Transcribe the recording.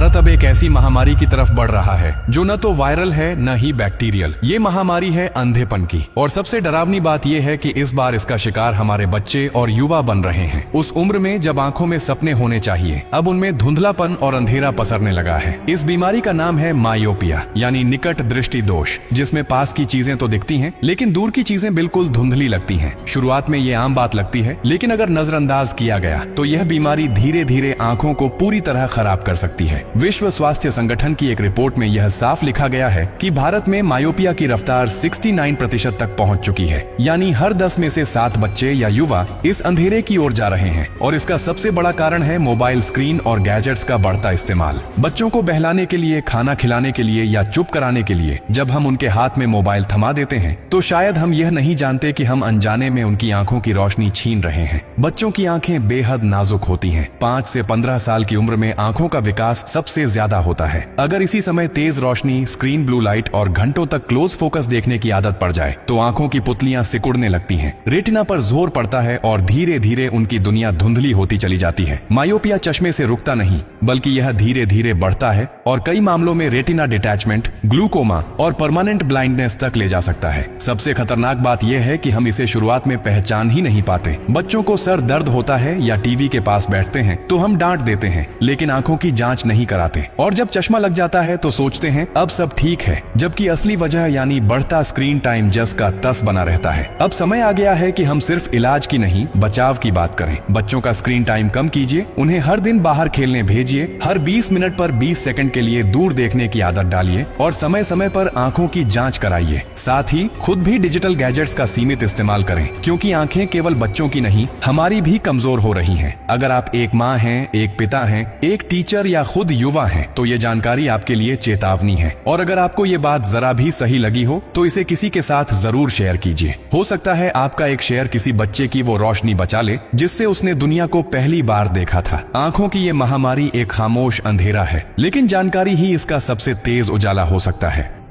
भारत अब एक ऐसी महामारी की तरफ बढ़ रहा है जो न तो वायरल है न ही बैक्टीरियल। ये महामारी है अंधेपन की। और सबसे डरावनी बात यह है कि इस बार इसका शिकार हमारे बच्चे और युवा बन रहे हैं। उस उम्र में जब आंखों में सपने होने चाहिए, अब उनमें धुंधलापन और अंधेरा पसरने लगा है। इस बीमारी का नाम है मायोपिया, यानी निकट दृष्टि दोष, जिसमें पास की चीजें तो दिखती हैं लेकिन दूर की चीजें बिल्कुल धुंधली लगती हैं। शुरुआत में ये आम बात लगती है, लेकिन अगर नजरअंदाज किया गया तो यह बीमारी धीरे धीरे आंखों को पूरी तरह खराब कर सकती है। विश्व स्वास्थ्य संगठन की एक रिपोर्ट में यह साफ लिखा गया है कि भारत में मायोपिया की रफ्तार 69% तक पहुंच चुकी है, यानी हर 10 में से 7 बच्चे या युवा इस अंधेरे की ओर जा रहे हैं। और इसका सबसे बड़ा कारण है मोबाइल स्क्रीन और गैजेट्स का बढ़ता इस्तेमाल। बच्चों को बहलाने के लिए, खाना खिलाने के लिए या चुप कराने के लिए जब हम उनके हाथ में मोबाइल थमा देते हैं तो शायद हम यह नहीं जानते कि हम अनजाने में उनकी आंखों की रोशनी छीन रहे हैं। बच्चों की आंखें बेहद नाजुक होती हैं। 5 से 15 साल की उम्र में आंखों का विकास सबसे ज्यादा होता है। अगर इसी समय तेज रोशनी, स्क्रीन ब्लू लाइट और घंटों तक क्लोज फोकस देखने की आदत पड़ जाए तो आंखों की पुतलियां सिकुड़ने लगती हैं, रेटिना पर जोर पड़ता है और धीरे धीरे उनकी दुनिया धुंधली होती चली जाती है। मायोपिया चश्मे से रुकता नहीं, बल्कि यह धीरे धीरे बढ़ता है और कई मामलों में रेटिना डिटैचमेंट, ग्लूकोमा और परमानेंट ब्लाइंडनेस तक ले जा सकता है। सबसे खतरनाक बात यह है कि हम इसे शुरुआत में पहचान ही नहीं पाते। बच्चों को सर दर्द होता है या टीवी के पास बैठते हैं तो हम डांट देते हैं, लेकिन आंखों की जांच नहीं कराते। और जब चश्मा लग जाता है तो सोचते हैं अब सब ठीक है, जबकि असली वजह यानी बढ़ता स्क्रीन टाइम जस का तस बना रहता है। अब समय आ गया है कि हम सिर्फ इलाज की नहीं, बचाव की बात करें। बच्चों का स्क्रीन टाइम कम कीजिए, उन्हें हर दिन बाहर खेलने भेजिए, हर 20 मिनट पर 20 सेकंड के लिए दूर देखने की आदत डालिए और समय समय पर आंखों की जांच कराइए। साथ ही खुद भी डिजिटल गैजेट्स का सीमित इस्तेमाल करें, क्योंकि आंखें केवल बच्चों की नहीं, हमारी भी कमजोर हो रही हैं। अगर आप एक माँ हैं, एक पिता हैं, एक टीचर या खुद युवा हैं, तो ये जानकारी आपके लिए चेतावनी है। और अगर आपको ये बात जरा भी सही लगी हो तो इसे किसी के साथ जरूर शेयर कीजिए। हो सकता है आपका एक शेयर किसी बच्चे की वो रोशनी बचा ले जिससे उसने दुनिया को पहली बार देखा था। आंखों की ये महामारी एक खामोश अंधेरा है, लेकिन जानकारी ही इसका सबसे तेज उजाला हो सकता है।